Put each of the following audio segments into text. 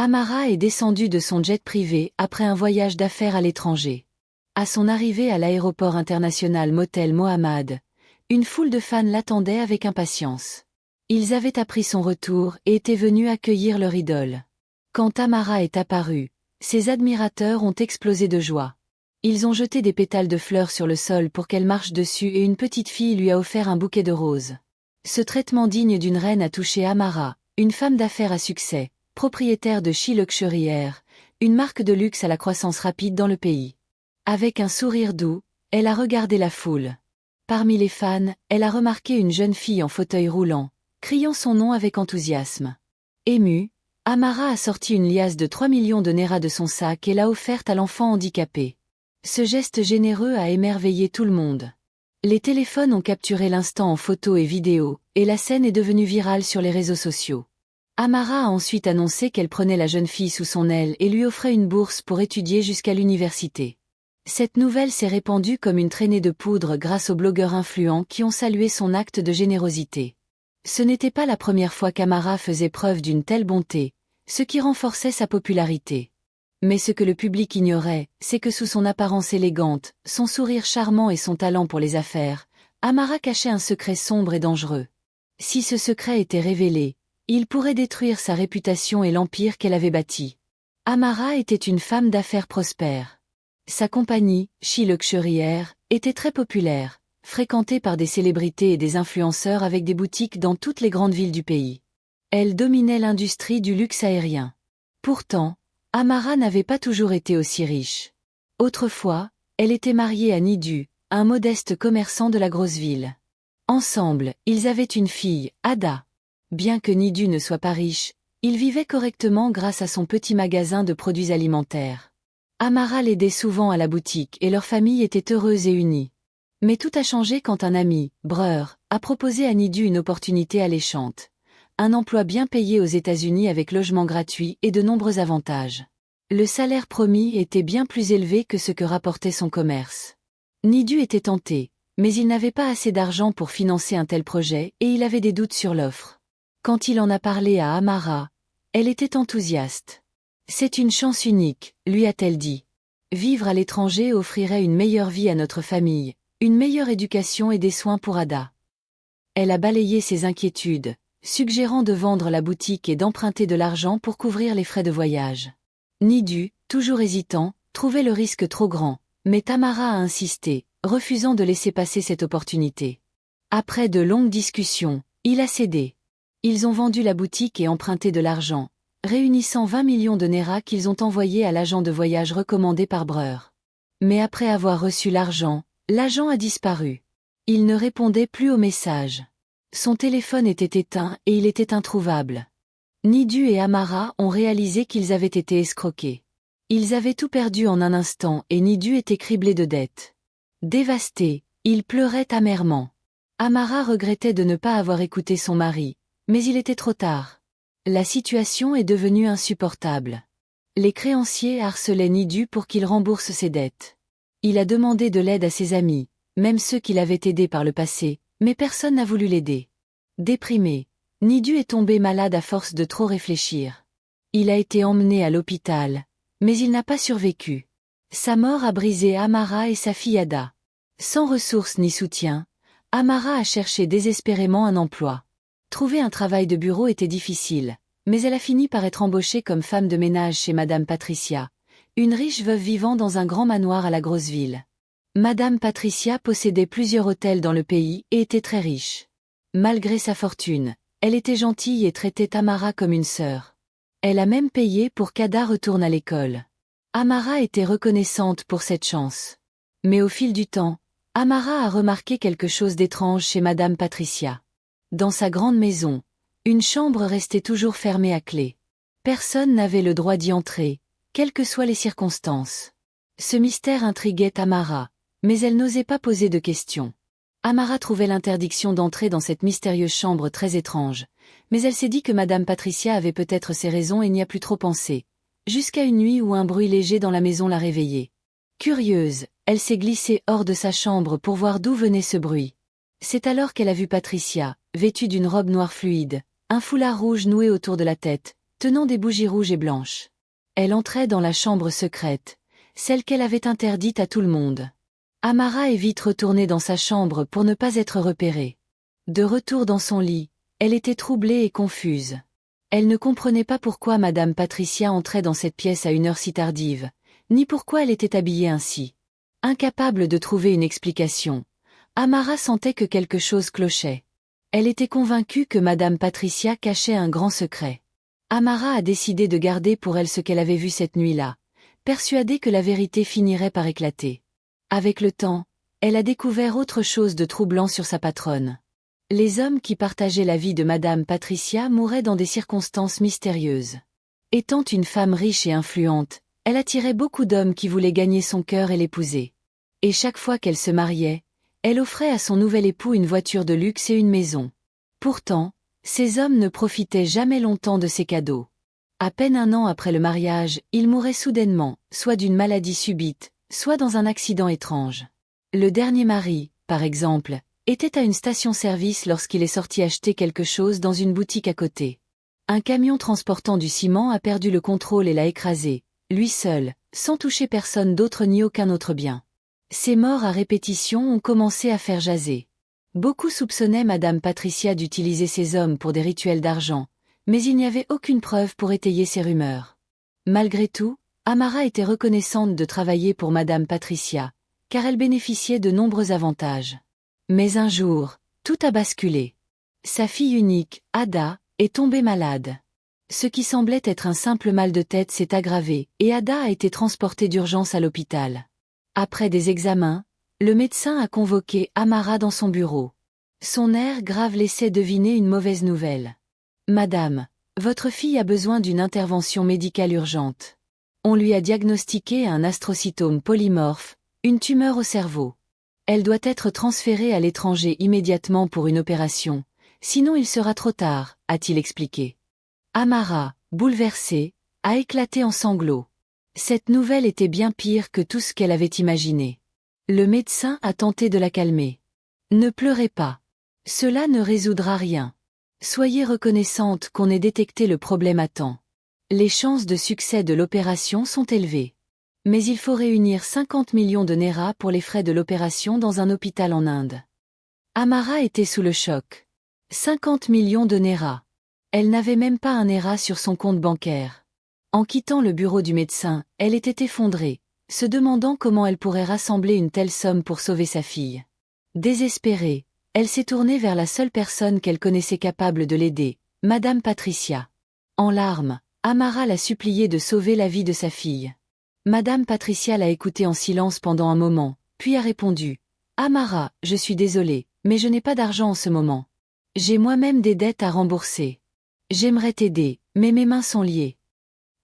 Amara est descendue de son jet privé après un voyage d'affaires à l'étranger. À son arrivée à l'aéroport international Motel Mohammad, une foule de fans l'attendait avec impatience. Ils avaient appris son retour et étaient venus accueillir leur idole. Quand Amara est apparue, ses admirateurs ont explosé de joie. Ils ont jeté des pétales de fleurs sur le sol pour qu'elle marche dessus et une petite fille lui a offert un bouquet de roses. Ce traitement digne d'une reine a touché Amara, une femme d'affaires à succès, propriétaire de She Luxury Air, une marque de luxe à la croissance rapide dans le pays. Avec un sourire doux, elle a regardé la foule. Parmi les fans, elle a remarqué une jeune fille en fauteuil roulant, criant son nom avec enthousiasme. Émue, Amara a sorti une liasse de 3 millions de Naira de son sac et l'a offerte à l'enfant handicapé. Ce geste généreux a émerveillé tout le monde. Les téléphones ont capturé l'instant en photo et vidéo, et la scène est devenue virale sur les réseaux sociaux. Amara a ensuite annoncé qu'elle prenait la jeune fille sous son aile et lui offrait une bourse pour étudier jusqu'à l'université. Cette nouvelle s'est répandue comme une traînée de poudre grâce aux blogueurs influents qui ont salué son acte de générosité. Ce n'était pas la première fois qu'Amara faisait preuve d'une telle bonté, ce qui renforçait sa popularité. Mais ce que le public ignorait, c'est que sous son apparence élégante, son sourire charmant et son talent pour les affaires, Amara cachait un secret sombre et dangereux. Si ce secret était révélé, il pourrait détruire sa réputation et l'empire qu'elle avait bâti. Amara était une femme d'affaires prospère. Sa compagnie, She Luxury Air, était très populaire, fréquentée par des célébrités et des influenceurs avec des boutiques dans toutes les grandes villes du pays. Elle dominait l'industrie du luxe aérien. Pourtant, Amara n'avait pas toujours été aussi riche. Autrefois, elle était mariée à Nidu, un modeste commerçant de la grosse ville. Ensemble, ils avaient une fille, Ada. Bien que Nidu ne soit pas riche, il vivait correctement grâce à son petit magasin de produits alimentaires. Amara l'aidait souvent à la boutique et leur famille était heureuse et unie. Mais tout a changé quand un ami, Breur, a proposé à Nidu une opportunité alléchante. Un emploi bien payé aux États-Unis avec logement gratuit et de nombreux avantages. Le salaire promis était bien plus élevé que ce que rapportait son commerce. Nidu était tenté, mais il n'avait pas assez d'argent pour financer un tel projet et il avait des doutes sur l'offre. Quand il en a parlé à Amara, elle était enthousiaste. « C'est une chance unique, lui a-t-elle dit. Vivre à l'étranger offrirait une meilleure vie à notre famille, une meilleure éducation et des soins pour Ada. » Elle a balayé ses inquiétudes, suggérant de vendre la boutique et d'emprunter de l'argent pour couvrir les frais de voyage. Nidu, toujours hésitant, trouvait le risque trop grand, mais Tamara a insisté, refusant de laisser passer cette opportunité. Après de longues discussions, il a cédé. Ils ont vendu la boutique et emprunté de l'argent, réunissant 20 millions de Naira qu'ils ont envoyés à l'agent de voyage recommandé par Breur. Mais après avoir reçu l'argent, l'agent a disparu. Il ne répondait plus aux messages. Son téléphone était éteint et il était introuvable. Nidu et Amara ont réalisé qu'ils avaient été escroqués. Ils avaient tout perdu en un instant et Nidu était criblé de dettes. Dévasté, il pleurait amèrement. Amara regrettait de ne pas avoir écouté son mari, mais il était trop tard. La situation est devenue insupportable. Les créanciers harcelaient Nidu pour qu'il rembourse ses dettes. Il a demandé de l'aide à ses amis, même ceux qui l'avaient aidé par le passé, mais personne n'a voulu l'aider. Déprimé, Nidu est tombé malade à force de trop réfléchir. Il a été emmené à l'hôpital, mais il n'a pas survécu. Sa mort a brisé Amara et sa fille Ada. Sans ressources ni soutien, Amara a cherché désespérément un emploi. Trouver un travail de bureau était difficile, mais elle a fini par être embauchée comme femme de ménage chez Madame Patricia, une riche veuve vivant dans un grand manoir à la grosse ville. Madame Patricia possédait plusieurs hôtels dans le pays et était très riche. Malgré sa fortune, elle était gentille et traitait Amara comme une sœur. Elle a même payé pour qu'Ada retourne à l'école. Amara était reconnaissante pour cette chance. Mais au fil du temps, Amara a remarqué quelque chose d'étrange chez Madame Patricia. Dans sa grande maison, une chambre restait toujours fermée à clé. Personne n'avait le droit d'y entrer, quelles que soient les circonstances. Ce mystère intriguait Amara, mais elle n'osait pas poser de questions. Amara trouvait l'interdiction d'entrer dans cette mystérieuse chambre très étrange, mais elle s'est dit que Madame Patricia avait peut-être ses raisons et n'y a plus trop pensé, jusqu'à une nuit où un bruit léger dans la maison l'a réveillée. Curieuse, elle s'est glissée hors de sa chambre pour voir d'où venait ce bruit. C'est alors qu'elle a vu Patricia, vêtue d'une robe noire fluide, un foulard rouge noué autour de la tête, tenant des bougies rouges et blanches. Elle entrait dans la chambre secrète, celle qu'elle avait interdite à tout le monde. Amara est vite retournée dans sa chambre pour ne pas être repérée. De retour dans son lit, elle était troublée et confuse. Elle ne comprenait pas pourquoi Madame Patricia entrait dans cette pièce à une heure si tardive, ni pourquoi elle était habillée ainsi. Incapable de trouver une explication, Amara sentait que quelque chose clochait. Elle était convaincue que Madame Patricia cachait un grand secret. Amara a décidé de garder pour elle ce qu'elle avait vu cette nuit-là, persuadée que la vérité finirait par éclater. Avec le temps, elle a découvert autre chose de troublant sur sa patronne. Les hommes qui partageaient la vie de Madame Patricia mouraient dans des circonstances mystérieuses. Étant une femme riche et influente, elle attirait beaucoup d'hommes qui voulaient gagner son cœur et l'épouser. Et chaque fois qu'elle se mariait, elle offrait à son nouvel époux une voiture de luxe et une maison. Pourtant, ces hommes ne profitaient jamais longtemps de ces cadeaux. À peine un an après le mariage, ils mouraient soudainement, soit d'une maladie subite, soit dans un accident étrange. Le dernier mari, par exemple, était à une station-service lorsqu'il est sorti acheter quelque chose dans une boutique à côté. Un camion transportant du ciment a perdu le contrôle et l'a écrasé, lui seul, sans toucher personne d'autre ni aucun autre bien. Ces morts à répétition ont commencé à faire jaser. Beaucoup soupçonnaient Madame Patricia d'utiliser ces hommes pour des rituels d'argent, mais il n'y avait aucune preuve pour étayer ces rumeurs. Malgré tout, Amara était reconnaissante de travailler pour Madame Patricia, car elle bénéficiait de nombreux avantages. Mais un jour, tout a basculé. Sa fille unique, Ada, est tombée malade. Ce qui semblait être un simple mal de tête s'est aggravé, et Ada a été transportée d'urgence à l'hôpital. Après des examens, le médecin a convoqué Amara dans son bureau. Son air grave laissait deviner une mauvaise nouvelle. « Madame, votre fille a besoin d'une intervention médicale urgente. On lui a diagnostiqué un astrocytome polymorphe, une tumeur au cerveau. Elle doit être transférée à l'étranger immédiatement pour une opération, sinon il sera trop tard, a-t-il expliqué. Amara, bouleversée, a éclaté en sanglots. Cette nouvelle était bien pire que tout ce qu'elle avait imaginé. Le médecin a tenté de la calmer. Ne pleurez pas. Cela ne résoudra rien. Soyez reconnaissante qu'on ait détecté le problème à temps. Les chances de succès de l'opération sont élevées. Mais il faut réunir 50 millions de Naira pour les frais de l'opération dans un hôpital en Inde. Amara était sous le choc. 50 millions de Naira. Elle n'avait même pas un Naira sur son compte bancaire. En quittant le bureau du médecin, elle était effondrée, se demandant comment elle pourrait rassembler une telle somme pour sauver sa fille. Désespérée, elle s'est tournée vers la seule personne qu'elle connaissait capable de l'aider, Madame Patricia. En larmes, Amara l'a suppliée de sauver la vie de sa fille. Madame Patricia l'a écoutée en silence pendant un moment, puis a répondu « Amara, je suis désolée, mais je n'ai pas d'argent en ce moment. J'ai moi-même des dettes à rembourser. J'aimerais t'aider, mais mes mains sont liées. »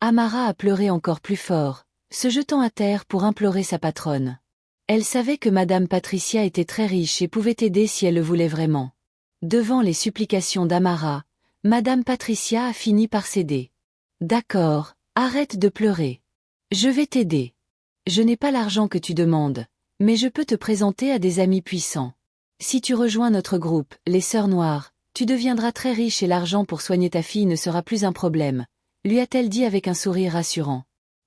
Amara a pleuré encore plus fort, se jetant à terre pour implorer sa patronne. Elle savait que Madame Patricia était très riche et pouvait aider si elle le voulait vraiment. Devant les supplications d'Amara, Madame Patricia a fini par céder. « D'accord, arrête de pleurer. Je vais t'aider. Je n'ai pas l'argent que tu demandes, mais je peux te présenter à des amis puissants. Si tu rejoins notre groupe, les Sœurs Noires, tu deviendras très riche et l'argent pour soigner ta fille ne sera plus un problème, » lui a-t-elle dit avec un sourire rassurant.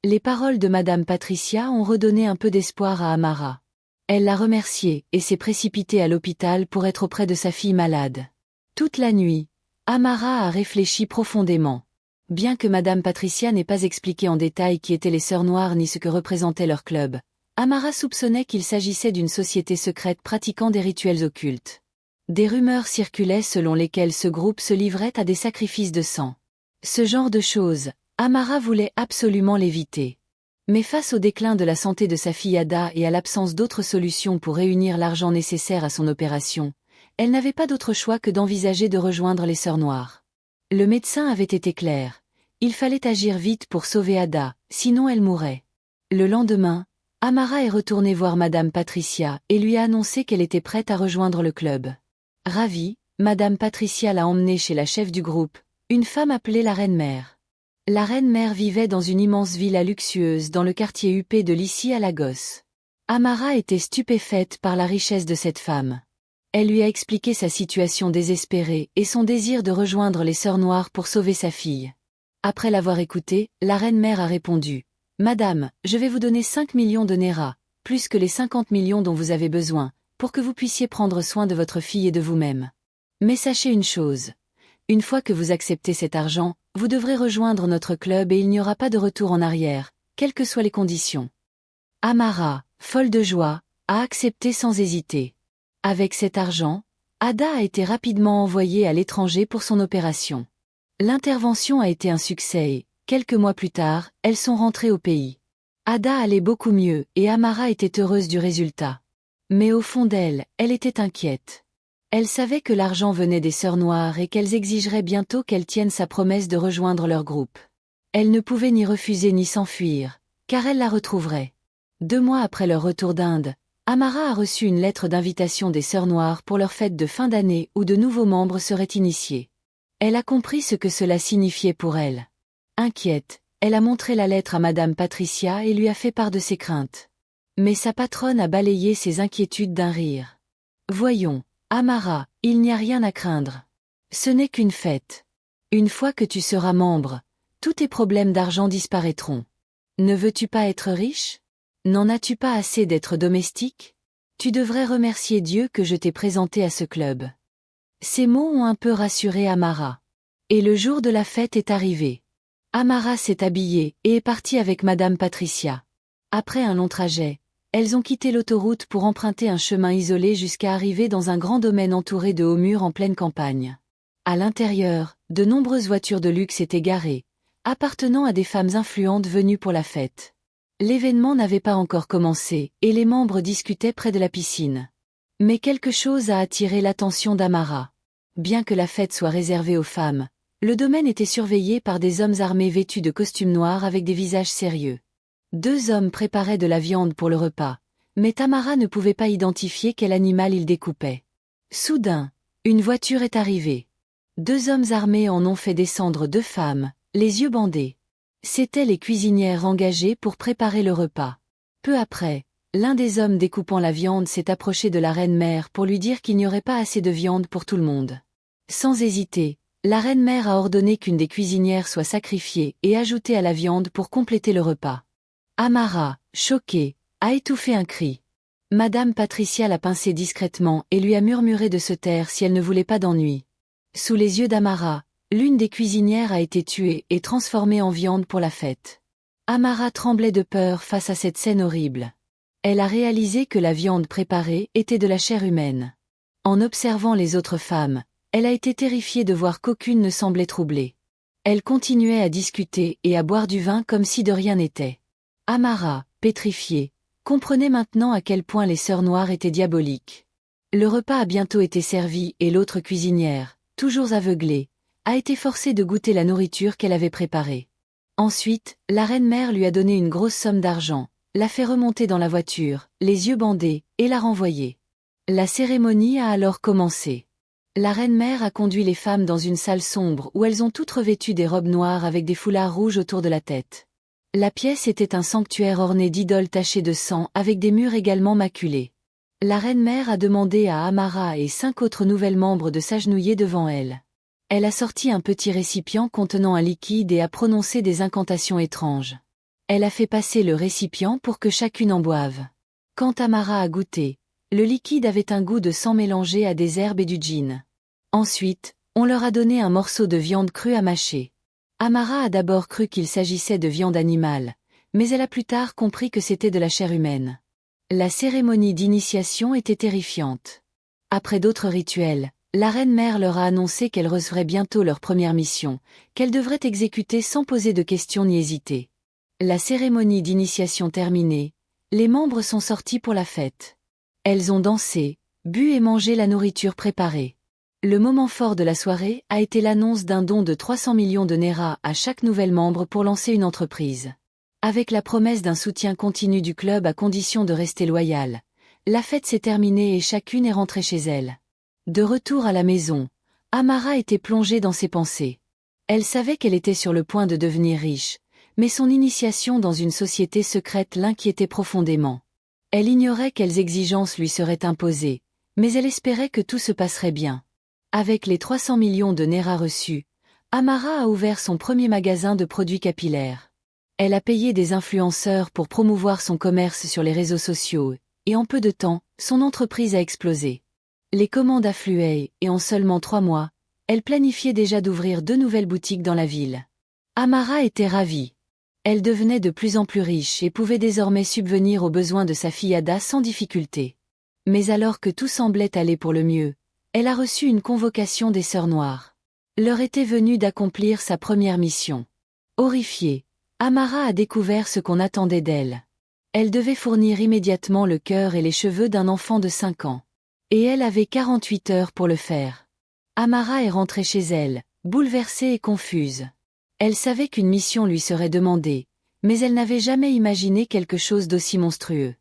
Les paroles de Madame Patricia ont redonné un peu d'espoir à Amara. Elle l'a remerciée et s'est précipitée à l'hôpital pour être auprès de sa fille malade. Toute la nuit, Amara a réfléchi profondément. Bien que Madame Patricia n'ait pas expliqué en détail qui étaient les Sœurs Noires ni ce que représentait leur club, Amara soupçonnait qu'il s'agissait d'une société secrète pratiquant des rituels occultes. Des rumeurs circulaient selon lesquelles ce groupe se livrait à des sacrifices de sang. Ce genre de choses, Amara voulait absolument l'éviter. Mais face au déclin de la santé de sa fille Ada et à l'absence d'autres solutions pour réunir l'argent nécessaire à son opération, elle n'avait pas d'autre choix que d'envisager de rejoindre les Sœurs Noires. Le médecin avait été clair. Il fallait agir vite pour sauver Ada, sinon elle mourrait. Le lendemain, Amara est retournée voir Madame Patricia et lui a annoncé qu'elle était prête à rejoindre le club. Ravie, Madame Patricia l'a emmenée chez la chef du groupe, une femme appelée la Reine-Mère. La Reine-Mère vivait dans une immense villa luxueuse dans le quartier huppé de l'Issy à Lagos. Amara était stupéfaite par la richesse de cette femme. Elle lui a expliqué sa situation désespérée et son désir de rejoindre les Sœurs Noires pour sauver sa fille. Après l'avoir écoutée, la reine-mère a répondu. Madame, je vais vous donner 5 millions de Néra, plus que les 50 millions dont vous avez besoin, pour que vous puissiez prendre soin de votre fille et de vous-même. Mais sachez une chose. Une fois que vous acceptez cet argent, vous devrez rejoindre notre club et il n'y aura pas de retour en arrière, quelles que soient les conditions. Amara, folle de joie, a accepté sans hésiter. Avec cet argent, Ada a été rapidement envoyée à l'étranger pour son opération. L'intervention a été un succès et, quelques mois plus tard, elles sont rentrées au pays. Ada allait beaucoup mieux et Amara était heureuse du résultat. Mais au fond d'elle, elle était inquiète. Elle savait que l'argent venait des Sœurs Noires et qu'elles exigeraient bientôt qu'elle tienne sa promesse de rejoindre leur groupe. Elle ne pouvait ni refuser ni s'enfuir, car elle la retrouverait. 2 mois après leur retour d'Inde, Amara a reçu une lettre d'invitation des Sœurs Noires pour leur fête de fin d'année où de nouveaux membres seraient initiés. Elle a compris ce que cela signifiait pour elle. Inquiète, elle a montré la lettre à Madame Patricia et lui a fait part de ses craintes. Mais sa patronne a balayé ses inquiétudes d'un rire. Voyons, Amara, il n'y a rien à craindre. Ce n'est qu'une fête. Une fois que tu seras membre, tous tes problèmes d'argent disparaîtront. Ne veux-tu pas être riche? N'en as-tu pas assez d'être domestique? Tu devrais remercier Dieu que je t'ai présenté à ce club. Ces mots ont un peu rassuré Amara. Et le jour de la fête est arrivé. Amara s'est habillée et est partie avec Madame Patricia. Après un long trajet, elles ont quitté l'autoroute pour emprunter un chemin isolé jusqu'à arriver dans un grand domaine entouré de hauts murs en pleine campagne. À l'intérieur, de nombreuses voitures de luxe étaient garées, appartenant à des femmes influentes venues pour la fête. L'événement n'avait pas encore commencé, et les membres discutaient près de la piscine. Mais quelque chose a attiré l'attention d'Amara. Bien que la fête soit réservée aux femmes, le domaine était surveillé par des hommes armés vêtus de costumes noirs avec des visages sérieux. 2 hommes préparaient de la viande pour le repas, mais Tamara ne pouvait pas identifier quel animal ils découpaient. Soudain, une voiture est arrivée. 2 hommes armés en ont fait descendre 2 femmes, les yeux bandés. C'étaient les cuisinières engagées pour préparer le repas. Peu après, l'un des hommes découpant la viande s'est approché de la reine-mère pour lui dire qu'il n'y aurait pas assez de viande pour tout le monde. Sans hésiter, la reine-mère a ordonné qu'une des cuisinières soit sacrifiée et ajoutée à la viande pour compléter le repas. Amara, choquée, a étouffé un cri. Madame Patricia l'a pincée discrètement et lui a murmuré de se taire si elle ne voulait pas d'ennui. Sous les yeux d'Amara, l'une des cuisinières a été tuée et transformée en viande pour la fête. Amara tremblait de peur face à cette scène horrible. Elle a réalisé que la viande préparée était de la chair humaine. En observant les autres femmes, elle a été terrifiée de voir qu'aucune ne semblait troublée. Elle continuait à discuter et à boire du vin comme si de rien n'était. Amara, pétrifiée, comprenait maintenant à quel point les Sœurs Noires étaient diaboliques. Le repas a bientôt été servi et l'autre cuisinière, toujours aveuglée, a été forcée de goûter la nourriture qu'elle avait préparée. Ensuite, la reine-mère lui a donné une grosse somme d'argent, l'a fait remonter dans la voiture, les yeux bandés, et l'a renvoyée. La cérémonie a alors commencé. La reine-mère a conduit les femmes dans une salle sombre où elles ont toutes revêtu des robes noires avec des foulards rouges autour de la tête. La pièce était un sanctuaire orné d'idoles tachées de sang avec des murs également maculés. La reine-mère a demandé à Amara et 5 autres nouvelles membres de s'agenouiller devant elle. Elle a sorti un petit récipient contenant un liquide et a prononcé des incantations étranges. Elle a fait passer le récipient pour que chacune en boive. Quand Amara a goûté, le liquide avait un goût de sang mélangé à des herbes et du gin. Ensuite, on leur a donné un morceau de viande crue à mâcher. Amara a d'abord cru qu'il s'agissait de viande animale, mais elle a plus tard compris que c'était de la chair humaine. La cérémonie d'initiation était terrifiante. Après d'autres rituels, la reine-mère leur a annoncé qu'elle recevrait bientôt leur première mission, qu'elle devrait exécuter sans poser de questions ni hésiter. La cérémonie d'initiation terminée, les membres sont sortis pour la fête. Elles ont dansé, bu et mangé la nourriture préparée. Le moment fort de la soirée a été l'annonce d'un don de 300 millions de Néra à chaque nouvel membre pour lancer une entreprise. Avec la promesse d'un soutien continu du club à condition de rester loyal, la fête s'est terminée et chacune est rentrée chez elle. De retour à la maison, Amara était plongée dans ses pensées. Elle savait qu'elle était sur le point de devenir riche, mais son initiation dans une société secrète l'inquiétait profondément. Elle ignorait quelles exigences lui seraient imposées, mais elle espérait que tout se passerait bien. Avec les 300 millions de Néra reçus, Amara a ouvert son premier magasin de produits capillaires. Elle a payé des influenceurs pour promouvoir son commerce sur les réseaux sociaux, et en peu de temps, son entreprise a explosé. Les commandes affluaient, et en seulement 3 mois, elle planifiait déjà d'ouvrir 2 nouvelles boutiques dans la ville. Amara était ravie. Elle devenait de plus en plus riche et pouvait désormais subvenir aux besoins de sa fille Ada sans difficulté. Mais alors que tout semblait aller pour le mieux, elle a reçu une convocation des Sœurs Noires. L'heure était venue d'accomplir sa première mission. Horrifiée, Amara a découvert ce qu'on attendait d'elle. Elle devait fournir immédiatement le cœur et les cheveux d'un enfant de 5 ans. Et elle avait 48 heures pour le faire. Amara est rentrée chez elle, bouleversée et confuse. Elle savait qu'une mission lui serait demandée, mais elle n'avait jamais imaginé quelque chose d'aussi monstrueux.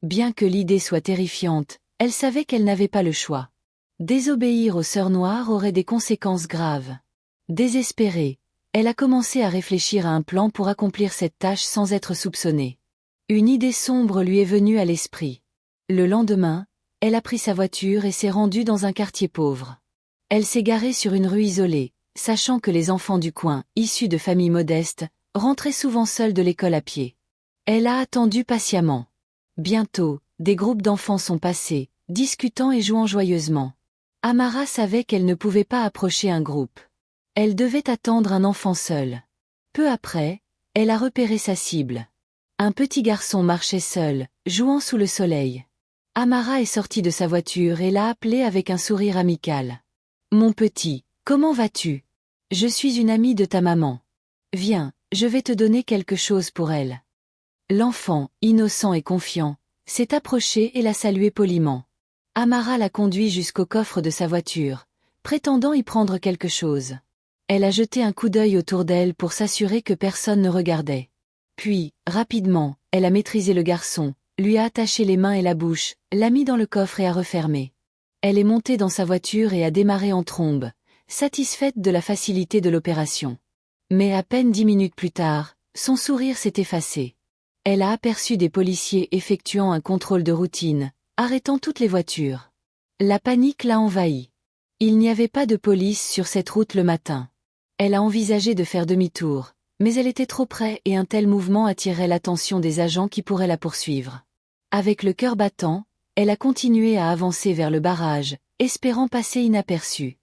Bien que l'idée soit terrifiante, elle savait qu'elle n'avait pas le choix. Désobéir aux Sœurs Noires aurait des conséquences graves. Désespérée, elle a commencé à réfléchir à un plan pour accomplir cette tâche sans être soupçonnée. Une idée sombre lui est venue à l'esprit. Le lendemain, elle a pris sa voiture et s'est rendue dans un quartier pauvre. Elle s'est garée sur une rue isolée, sachant que les enfants du coin, issus de familles modestes, rentraient souvent seuls de l'école à pied. Elle a attendu patiemment. Bientôt, des groupes d'enfants sont passés, discutant et jouant joyeusement. Amara savait qu'elle ne pouvait pas approcher un groupe. Elle devait attendre un enfant seul. Peu après, elle a repéré sa cible. Un petit garçon marchait seul, jouant sous le soleil. Amara est sortie de sa voiture et l'a appelé avec un sourire amical. « Mon petit, comment vas-tu? Je suis une amie de ta maman. Viens, je vais te donner quelque chose pour elle. » L'enfant, innocent et confiant, s'est approché et l'a salué poliment. Amara l'a conduit jusqu'au coffre de sa voiture, prétendant y prendre quelque chose. Elle a jeté un coup d'œil autour d'elle pour s'assurer que personne ne regardait. Puis, rapidement, elle a maîtrisé le garçon, lui a attaché les mains et la bouche, l'a mis dans le coffre et a refermé. Elle est montée dans sa voiture et a démarré en trombe, satisfaite de la facilité de l'opération. Mais à peine 10 minutes plus tard, son sourire s'est effacé. Elle a aperçu des policiers effectuant un contrôle de routine, arrêtant toutes les voitures. La panique l'a envahie. Il n'y avait pas de police sur cette route le matin. Elle a envisagé de faire demi-tour, mais elle était trop près et un tel mouvement attirait l'attention des agents qui pourraient la poursuivre. Avec le cœur battant, elle a continué à avancer vers le barrage, espérant passer inaperçue.